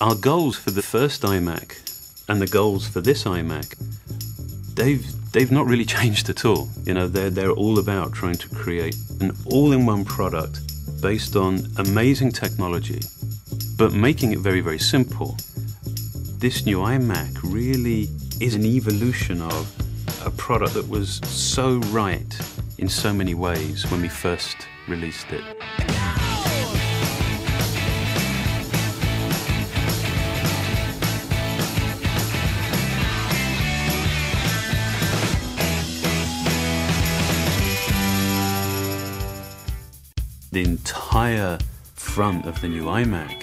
Our goals for the first iMac and the goals for this iMac, they've not really changed at all. You know, they're all about trying to create an all-in-one product based on amazing technology, but making it very, very simple. This new iMac really is an evolution of a product that was so right in so many ways when we first released it. The entire front of the new iMac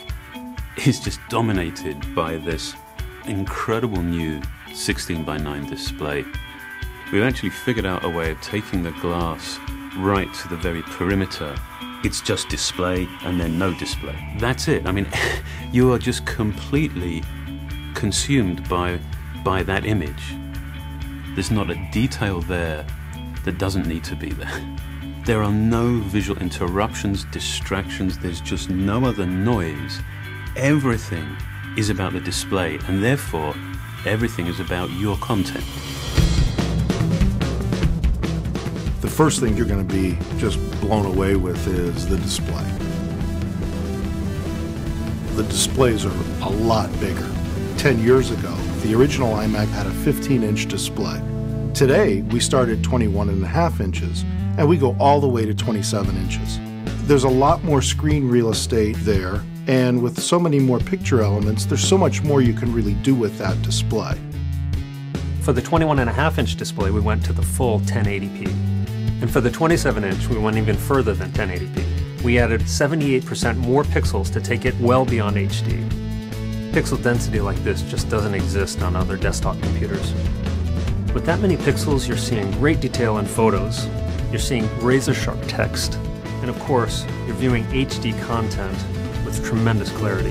is just dominated by this incredible new 16:9 display. We've actually figured out a way of taking the glass right to the very perimeter. It's just display and then no display. That's it. I mean, you are just completely consumed by that image. There's not a detail there that doesn't need to be there. There are no visual interruptions, distractions, there's just no other noise. Everything is about the display, and therefore, everything is about your content. The first thing you're going to be just blown away with is the display. The displays are a lot bigger. 10 years ago, the original iMac had a 15-inch display. Today, we start at 21.5 inches, and we go all the way to 27 inches. There's a lot more screen real estate there, and with so many more picture elements, there's so much more you can really do with that display. For the 21.5-inch display, we went to the full 1080p. And for the 27-inch, we went even further than 1080p. We added 78% more pixels to take it well beyond HD. Pixel density like this just doesn't exist on other desktop computers. With that many pixels, you're seeing great detail in photos, you're seeing razor-sharp text, and of course, you're viewing HD content with tremendous clarity.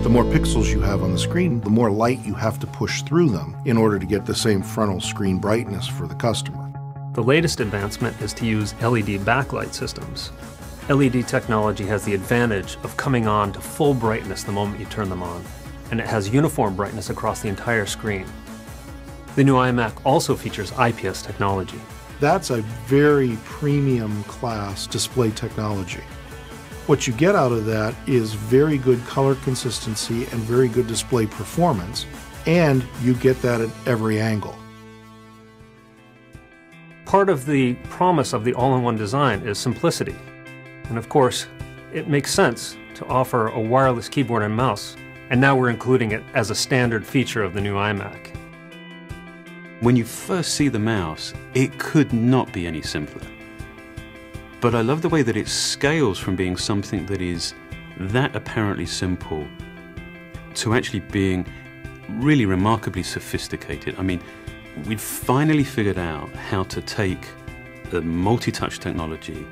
The more pixels you have on the screen, the more light you have to push through them in order to get the same frontal screen brightness for the customer. The latest advancement is to use LED backlight systems. LED technology has the advantage of coming on to full brightness the moment you turn them on, and it has uniform brightness across the entire screen. The new iMac also features IPS technology. That's a very premium class display technology. What you get out of that is very good color consistency and very good display performance, and you get that at every angle. Part of the promise of the all-in-one design is simplicity. And of course, it makes sense to offer a wireless keyboard and mouse, and now we're including it as a standard feature of the new iMac. When you first see the mouse, it could not be any simpler. But I love the way that it scales from being something that is that apparently simple to actually being really remarkably sophisticated. I mean, we'd finally figured out how to take the multi-touch technology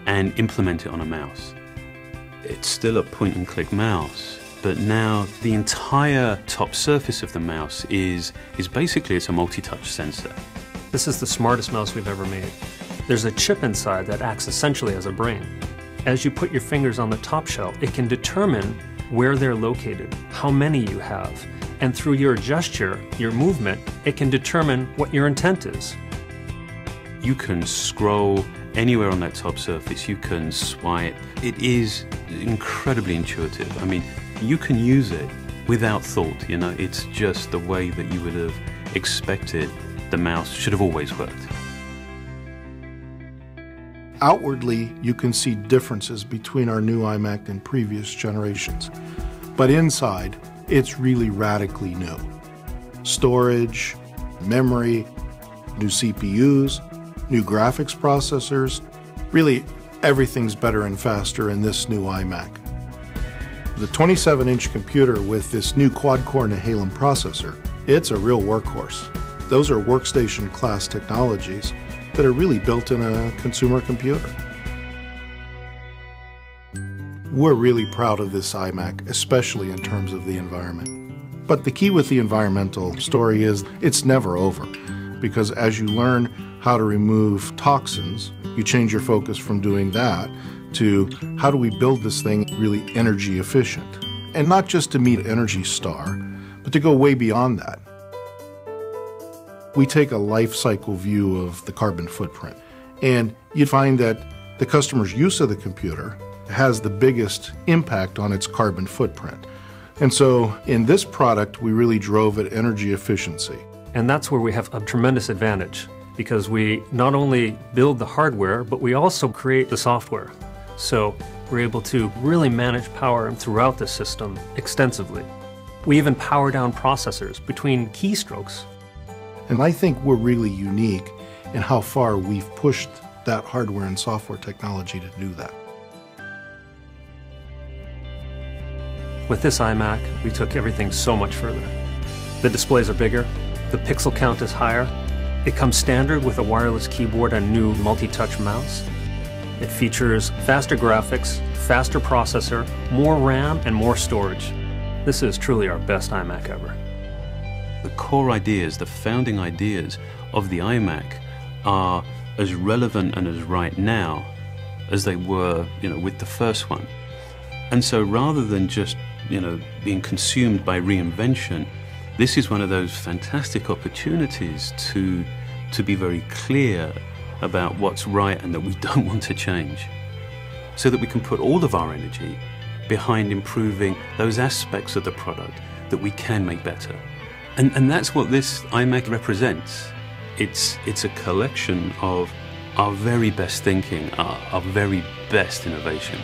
and implement it on a mouse. It's still a point-and-click mouse, but now the entire top surface of the mouse is basically it's a multi-touch sensor. This is the smartest mouse we've ever made. There's a chip inside that acts essentially as a brain. As you put your fingers on the top shell, it can determine where they're located, how many you have, and through your gesture, your movement, it can determine what your intent is. You can scroll anywhere on that top surface, you can swipe. It is incredibly intuitive. I mean, you can use it without thought, you know, it's just the way that you would have expected the mouse should have always worked. Outwardly, you can see differences between our new iMac and previous generations, but inside, it's really radically new. Storage, memory, new CPUs, new graphics processors, really everything's better and faster in this new iMac. The 27-inch computer with this new quad-core Nehalem processor, it's a real workhorse. Those are workstation class technologies that are really built in a consumer computer. We're really proud of this iMac, especially in terms of the environment. But the key with the environmental story is it's never over, because as you learn how to remove toxins, you change your focus from doing that to how do we build this thing really energy efficient. And not just to meet Energy Star, but to go way beyond that. We take a life cycle view of the carbon footprint, and you'd find that the customer's use of the computer has the biggest impact on its carbon footprint. And so in this product, we really drove at energy efficiency. And that's where we have a tremendous advantage, because we not only build the hardware, but we also create the software. So we're able to really manage power throughout the system extensively. We even power down processors between keystrokes. And I think we're really unique in how far we've pushed that hardware and software technology to do that. With this iMac, we took everything so much further. The displays are bigger, the pixel count is higher, it comes standard with a wireless keyboard and new multi-touch mouse. It features faster graphics, faster processor, more RAM, and more storage. This is truly our best iMac ever. The core ideas, the founding ideas of the iMac are as relevant and as right now as they were, with the first one. And so rather than just, being consumed by reinvention, this is one of those fantastic opportunities to be very clear about what's right and that we don't want to change, so that we can put all of our energy behind improving those aspects of the product that we can make better. And that's what this iMac represents. It's a collection of our very best thinking, our very best innovation.